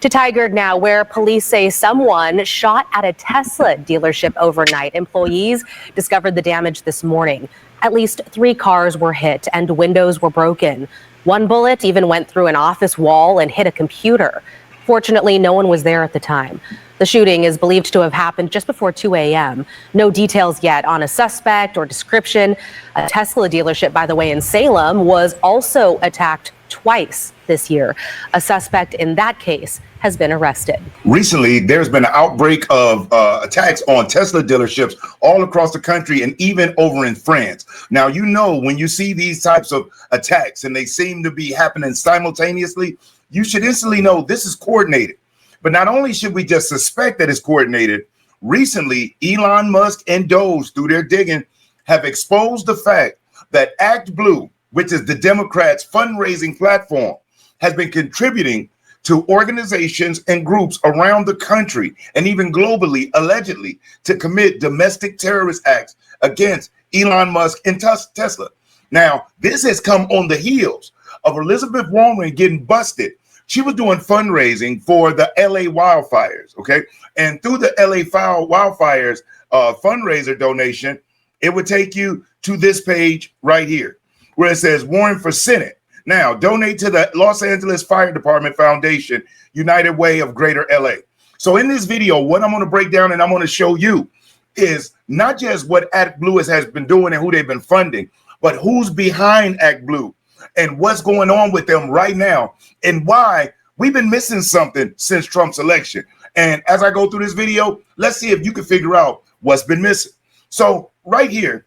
To Tigard now, where police say someone shot at a Tesla dealership overnight. Employees discovered the damage this morning. At least 3 cars were hit and windows were broken. One bullet even went through an office wall and hit a computer. Fortunately, no one was there at the time. The shooting is believed to have happened just before 2 a.m. No details yet on a suspect or description. A Tesla dealership, by the way, in Salem was also attacked twice this year. A suspect in that case has been arrested. Recently, there's been an outbreak of attacks on Tesla dealerships all across the country and even over in France. Now, you know, when you see these types of attacks and they seem to be happening simultaneously, you should instantly know this is coordinated. But not only should we just suspect that it's coordinated, recently, Elon Musk and DOGE, through their digging, have exposed the fact that ActBlue, which is the Democrats' fundraising platform, has been contributing to organizations and groups around the country and even globally, allegedly, to commit domestic terrorist acts against Elon Musk and Tesla. Now, this has come on the heels of Elizabeth Warren getting busted. She was doing fundraising for the LA wildfires, okay? And through the LA wildfires fundraiser donation, it would take you to this page right here, where it says Warren for Senate. Now, donate to the Los Angeles Fire Department Foundation, United Way of Greater LA. So in this video, what I'm going to break down and I'm going to show you is not just what ActBlue has been doing and who they've been funding, but who's behind ActBlue and what's going on with them right now and why we've been missing something since Trump's election. And as I go through this video, let's see if you can figure out what's been missing. So right here,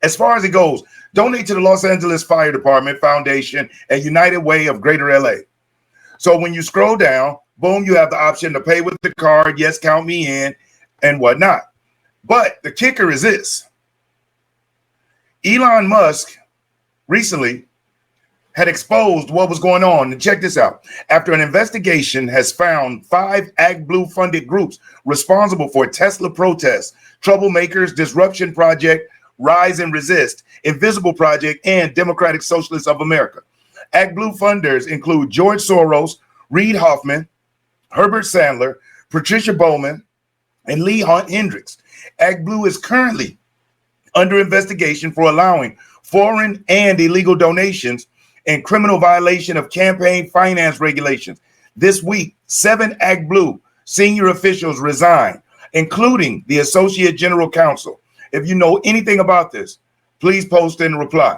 as far as it goes, donate to the Los Angeles Fire Department Foundation and United Way of Greater LA. So when you scroll down, boom, you have the option to pay with the card. Yes, count me in and whatnot. But the kicker is this. Elon Musk recently had exposed what was going on. And check this out. After an investigation has found 5 ActBlue funded groups responsible for Tesla protests, Troublemakers, Disruption Project, Rise and Resist, Invisible Project, and Democratic Socialists of America. ActBlue funders include George Soros, Reid Hoffman, Herbert Sandler, Patricia Bowman, and Lee Hunt Hendricks. ActBlue is currently under investigation for allowing foreign and illegal donations and criminal violation of campaign finance regulations. This week, 7 ActBlue senior officials resigned, including the Associate General Counsel. If you know anything about this, please post in reply.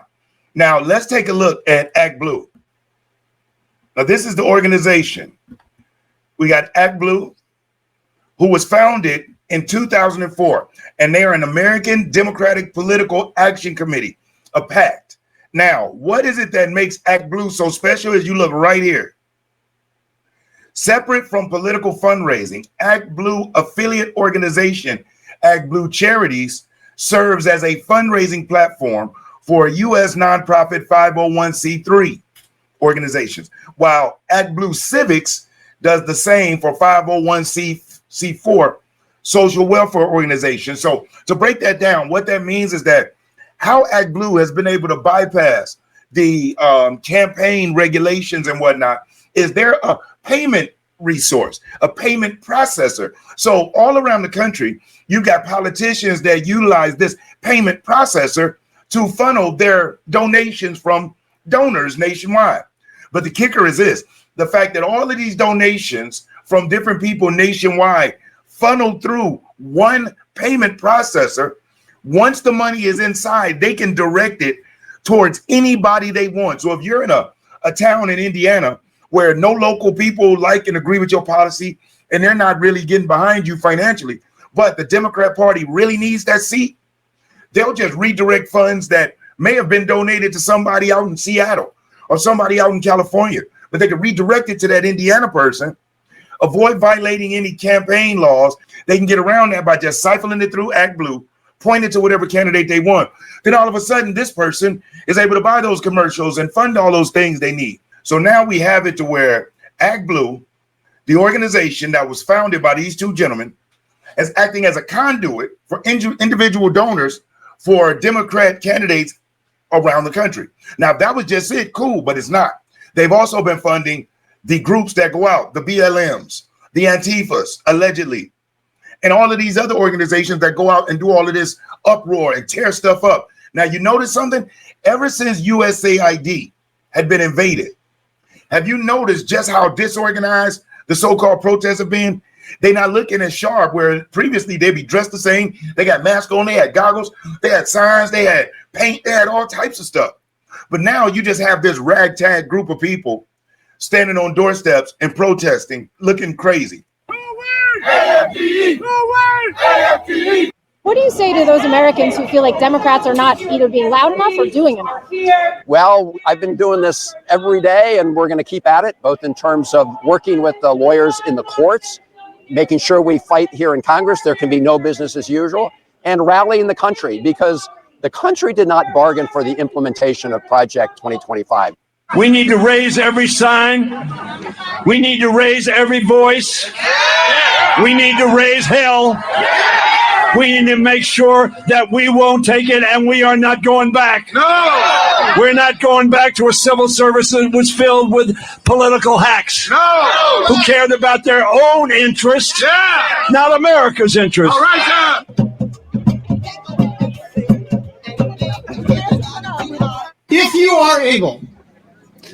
Now, let's take a look at ActBlue. Now, this is the organization. We got ActBlue, who was founded in 2004, and they are an American Democratic Political Action Committee, a PAC. Now, what is it that makes ActBlue so special? As you look right here. Separate from political fundraising, ActBlue affiliate organization, ActBlue Charities, serves as a fundraising platform for U.S. nonprofit 501c3 organizations, while ActBlue Civics does the same for 501c4 social welfare organizations. So to break that down, what that means is that how ActBlue has been able to bypass the campaign regulations and whatnot is they're a payment resource, a payment processor. So all around the country, you've got politicians that utilize this payment processor to funnel their donations from donors nationwide. But the kicker is this, the fact that all of these donations from different people nationwide funnel through one payment processor. Once the money is inside, they can direct it towards anybody they want. So if you're in a town in Indiana where no local people like and agree with your policy and they're not really getting behind you financially, but the Democrat Party really needs that seat, they'll just redirect funds that may have been donated to somebody out in Seattle or somebody out in California, but they can redirect it to that Indiana person, avoid violating any campaign laws. They can get around that by just siphoning it through ActBlue, point it to whatever candidate they want. Then all of a sudden, this person is able to buy those commercials and fund all those things they need. So now we have it to where ActBlue, the organization that was founded by these 2 gentlemen, is acting as a conduit for individual donors for Democrat candidates around the country. Now, if that was just it, cool, but it's not. They've also been funding the groups that go out, the BLMs, the ANTIFAs, allegedly, and all of these other organizations that go out and do all of this uproar and tear stuff up. Now, you notice something? Ever since USAID had been invaded, have you noticed just how disorganized the so-called protests have been? They're not looking as sharp, where previously they'd be dressed the same. They got masks on, they had goggles, they had signs, they had paint, they had all types of stuff. But now you just have this ragtag group of people standing on doorsteps and protesting, looking crazy. What do you say to those Americans who feel like Democrats are not either being loud enough or doing enough? Well, I've been doing this every day, and we're going to keep at it, both in terms of working with the lawyers in the courts, making sure we fight here in Congress. There can be no business as usual, and rallying the country, because the country did not bargain for the implementation of Project 2025. We need to raise every sign. We need to raise every voice. We need to raise hell. We need to make sure that we won't take it, and we are not going back. No! We're not going back to a civil service that was filled with political hacks. No! Who cared about their own interests, not America's interests. All right, If you are able,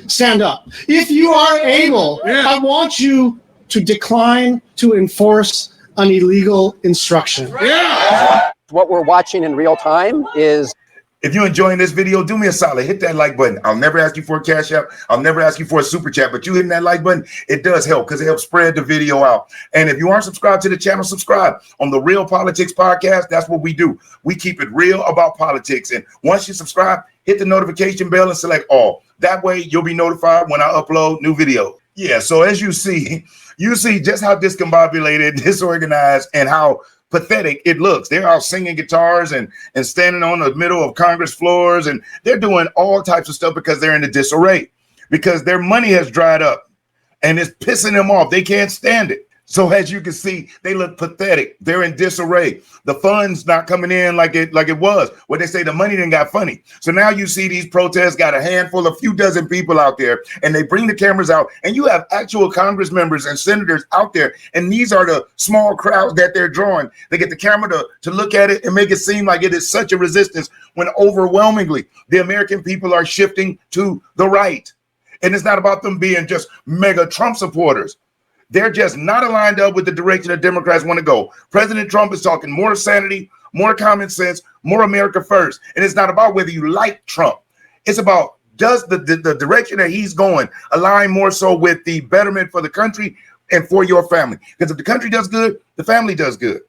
stand up. If you are able, I want you to decline to enforce an illegal instruction. What we're watching in real time is... If you're enjoying this video, do me a solid. Hit that like button. I'll never ask you for a cash app. I'll never ask you for a super chat, but you hitting that like button, it does help, because it helps spread the video out. And if you aren't subscribed to the channel, subscribe. On the Real Politics Podcast, that's what we do. We keep it real about politics. And once you subscribe, hit the notification bell and select all. That way you'll be notified when I upload new videos. Yeah, so as you see just how discombobulated, disorganized, and how pathetic it looks. They're out singing guitars and standing on the middle of Congress floors, and they're doing all types of stuff because they're in a disarray, because their money has dried up and it's pissing them off. They can't stand it. So as you can see, they look pathetic. They're in disarray. The funds not coming in like it was. What they say, the money didn't got funny. So now you see these protests got a handful, a few dozen people out there, and they bring the cameras out, and you have actual Congress members and senators out there, and these are the small crowds that they're drawing. They get the camera to look at it and make it seem like it is such a resistance, when overwhelmingly the American people are shifting to the right. And it's not about them being just mega Trump supporters. They're just not aligned up with the direction that Democrats want to go. President Trump is talking more sanity, more common sense, more America first. And it's not about whether you like Trump. It's about, does the direction that he's going align more so with the betterment for the country and for your family? Because if the country does good, the family does good,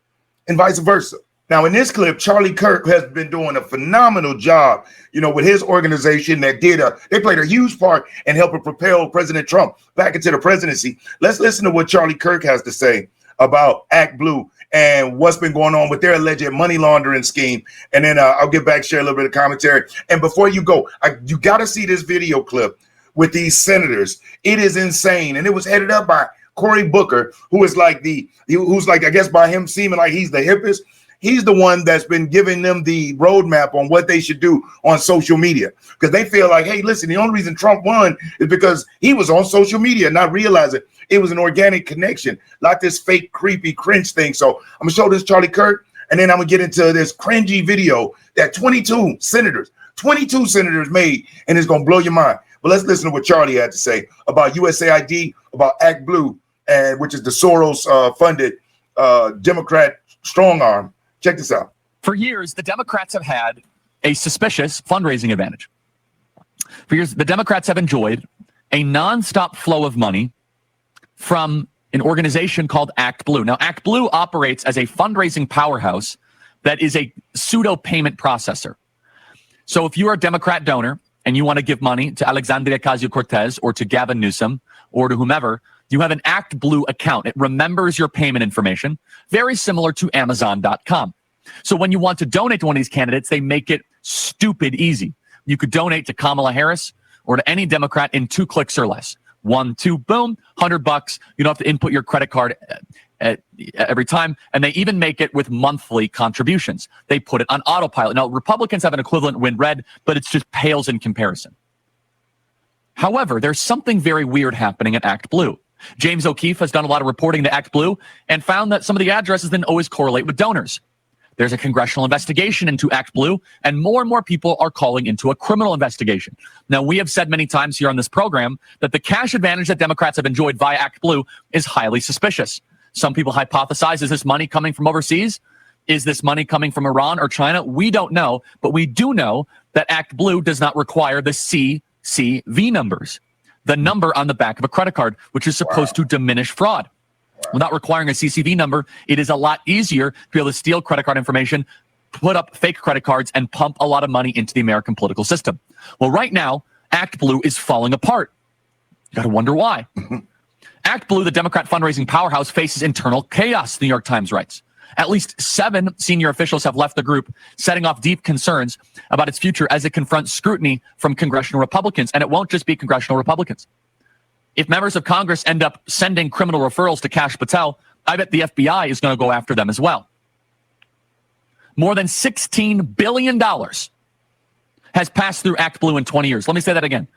and vice versa. Now, in this clip, Charlie Kirk has been doing a phenomenal job, with his organization that they played a huge part in helping propel President Trump back into the presidency. Let's listen to what Charlie Kirk has to say about ActBlue and what's been going on with their alleged money laundering scheme. And then I'll get back, share a little bit of commentary. And before you go, you got to see this video clip with these senators. It is insane. And it was headed up by Cory Booker, who's like, I guess by him seeming like he's the hippest. He's the one that's been giving them the roadmap on what they should do on social media, because they feel like, hey, listen, the only reason Trump won is because he was on social media, not realizing it was an organic connection, not this fake, creepy, cringe thing. So I'm gonna show this Charlie Kirk, and then I'm gonna get into this cringy video that 22 senators made, and it's gonna blow your mind. But let's listen to what Charlie had to say about USAID, about ActBlue, which is the Soros funded Democrat strong arm. Check this out. For years, the Democrats have had a suspicious fundraising advantage. For years, the Democrats have enjoyed a nonstop flow of money from an organization called ActBlue. Now, ActBlue operates as a fundraising powerhouse that is a pseudo payment processor. So if you are a Democrat donor and you want to give money to Alexandria Ocasio-Cortez or to Gavin Newsom or to whomever, you have an ActBlue account. It remembers your payment information, very similar to Amazon.com. So when you want to donate to one of these candidates, they make it stupid easy. You could donate to Kamala Harris or to any Democrat in 2 clicks or less. 1, 2, boom, $100. You don't have to input your credit card every time. And they even make it with monthly contributions. They put it on autopilot. Now, Republicans have an equivalent Win Red, but it's just pales in comparison. However, there's something very weird happening at ActBlue. James O'Keefe has done a lot of reporting to ActBlue and found that some of the addresses didn't always correlate with donors. There's a congressional investigation into ActBlue, and more people are calling into a criminal investigation. Now, we have said many times here on this program that the cash advantage that Democrats have enjoyed via ActBlue is highly suspicious. Some people hypothesize, is this money coming from overseas? Is this money coming from Iran or China? We don't know, but we do know that ActBlue does not require the CCV numbers, the number on the back of a credit card, which is supposed to diminish fraud. Without requiring a CCV number, it is a lot easier to be able to steal credit card information, put up fake credit cards, and pump a lot of money into the American political system. Well, right now, ActBlue is falling apart. You got to wonder why. ActBlue, the Democrat fundraising powerhouse, faces internal chaos, the New York Times writes. At least 7 senior officials have left the group, setting off deep concerns about its future as it confronts scrutiny from congressional Republicans. And it won't just be congressional Republicans. If members of Congress end up sending criminal referrals to Kash Patel, I bet the FBI is going to go after them as well. More than $16 billion has passed through ActBlue in 20 years. Let me say that again.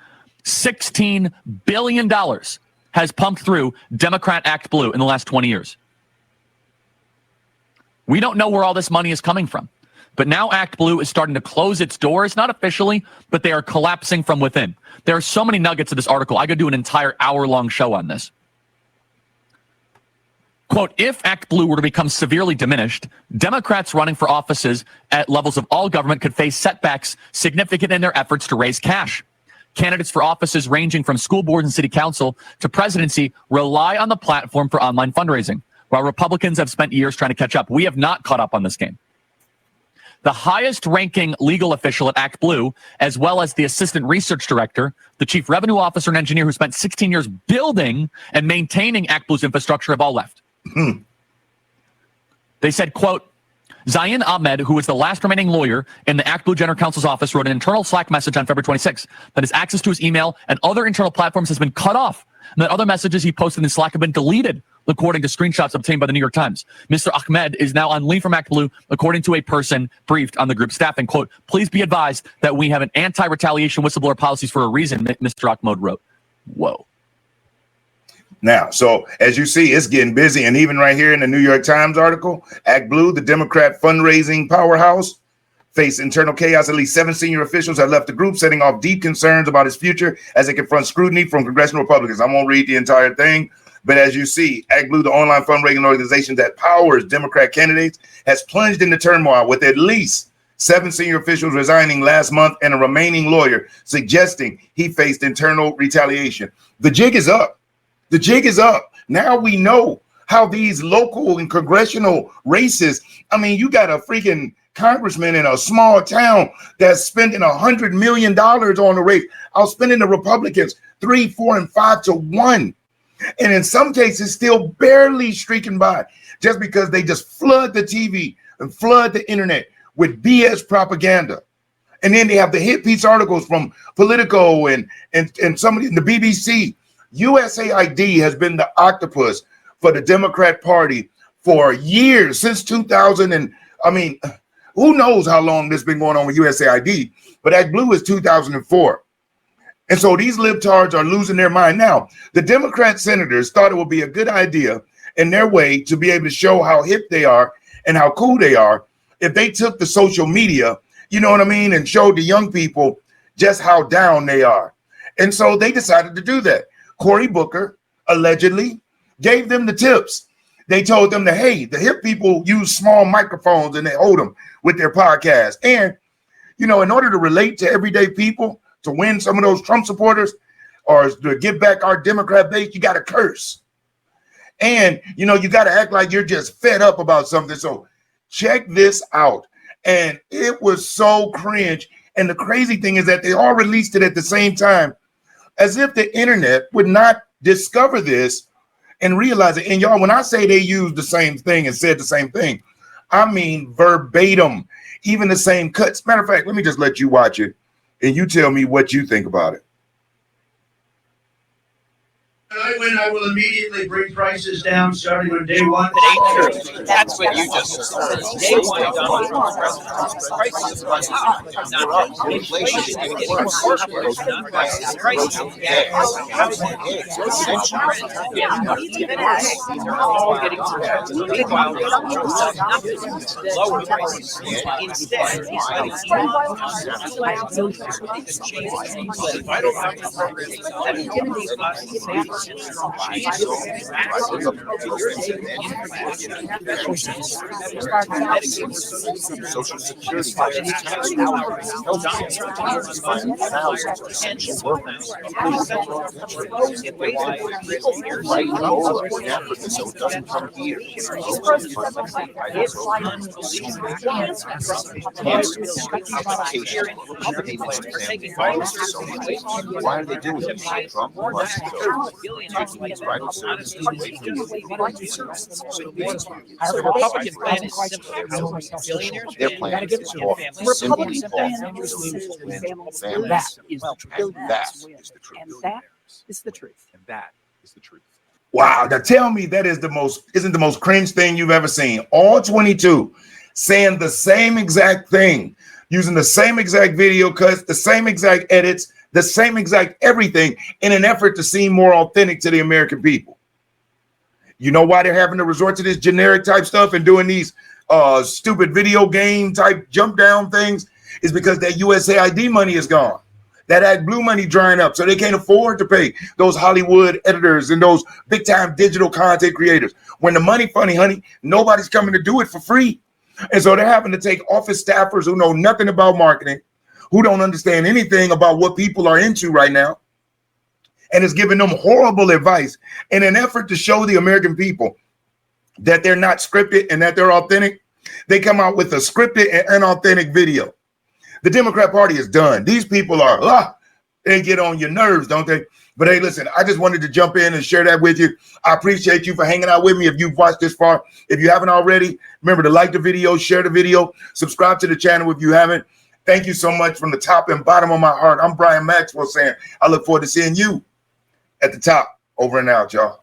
$16 billion has pumped through Democrat ActBlue in the last 20 years. We don't know where all this money is coming from. But now ActBlue is starting to close its doors, not officially, but they are collapsing from within. There are so many nuggets of this article. I could do an entire hour-long show on this. Quote, if ActBlue were to become severely diminished, Democrats running for offices at levels of all government could face setbacks significant in their efforts to raise cash. Candidates for offices ranging from school boards and city council to presidency rely on the platform for online fundraising, while Republicans have spent years trying to catch up. We have not caught up on this game. The highest-ranking legal official at ActBlue, as well as the assistant research director, the chief revenue officer and engineer who spent 16 years building and maintaining ActBlue's infrastructure, have all left. They said, quote, Zain Ahmed, who was the last remaining lawyer in the ActBlue General Counsel's office, wrote an internal Slack message on February 26 that his access to his email and other internal platforms has been cut off, and that other messages he posted in Slack have been deleted, according to screenshots obtained by the New York Times. Mr. Ahmed is now on leave from ActBlue, according to a person briefed on the group staff. And, quote, please be advised that we have an anti-retaliation whistleblower policies for a reason, Mr. Ahmed wrote. Whoa. Now, so as you see, it's getting busy. And even right here in the New York Times article, ActBlue, the Democrat fundraising powerhouse, face internal chaos. At least 7 senior officials have left the group, setting off deep concerns about its future as it confronts scrutiny from congressional Republicans. I won't read the entire thing, but as you see, ActBlue, the online fundraising organization that powers Democrat candidates, has plunged into turmoil with at least 7 senior officials resigning last month and a remaining lawyer suggesting he faced internal retaliation. The jig is up. The jig is up. Now we know how these local and congressional races, I mean, you got a freaking congressman in a small town that's spending $100 million on the race. Outspending the Republicans 3, 4, and 5 to 1. And in some cases, still barely streaking by just because they just flood the TV and flood the internet with BS propaganda. And then they have the hit piece articles from Politico and somebody in the BBC. USAID has been the octopus for the Democrat Party for years, since 2000. And I mean, who knows how long this has been going on with USAID, but ActBlue is 2004. And so these libtards are losing their mind. Now, the Democrat senators thought it would be a good idea in their way to be able to show how hip they are and how cool they are if they took the social media, you know what I mean, and showed the young people just how down they are. And so they decided to do that. Cory Booker allegedly gave them the tips. They told them that, hey, the hip people use small microphones and they hold them with their podcast. And, you know, in order to relate to everyday people, to win some of those Trump supporters or to get back our Democrat base, you got to curse. And, you know, you got to act like you're just fed up about something. So check this out. And it was so cringe. And the crazy thing is that they all released it at the same time, as if the internet would not discover this and realize it. And y'all, when I say they used the same thing and said the same thing, I mean verbatim, even the same cuts. Matter of fact, let me just let you watch it and you tell me what you think about it. When I will immediately bring prices down starting on day one. That's what you just said. Day one, prices are going up, not inflation is going to get worse, not prices. Prices, housing, essential rent, these are all getting worse. Meanwhile, lower prices. Instead, Social Security, tax so it doesn't come here. Why are they doing it? Trump wants to take these vital services away from the Republican plan is simple. Billionaires, their plan is called simply called families. That is the truth. That is the truth. And that is the truth. Wow, now tell me that isn't the most cringe thing you've ever seen. All 22 saying the same exact thing, using the same exact video cuts, the same exact edits, the same exact everything in an effort to seem more authentic to the American people. You know why they're having to resort to this generic type stuff and doing these stupid video game type jump down things? Is because that USAID money is gone. That ActBlue money drying up, so they can't afford to pay those Hollywood editors and those big time digital content creators. When the money funny, honey, nobody's coming to do it for free. And so they're having to take office staffers who know nothing about marketing, who don't understand anything about what people are into right now, and is giving them horrible advice in an effort to show the American people that they're not scripted and that they're authentic. They come out with a scripted and unauthentic video. The Democrat Party is done. These people are, they get on your nerves, don't they? But hey, listen, I just wanted to jump in and share that with you. I appreciate you for hanging out with me. If you've watched this far, if you haven't already, remember to like the video, share the video, subscribe to the channel if you haven't. Thank you so much from the top and bottom of my heart. I'm Brian Maxwell saying I look forward to seeing you at the top. Over and out, y'all.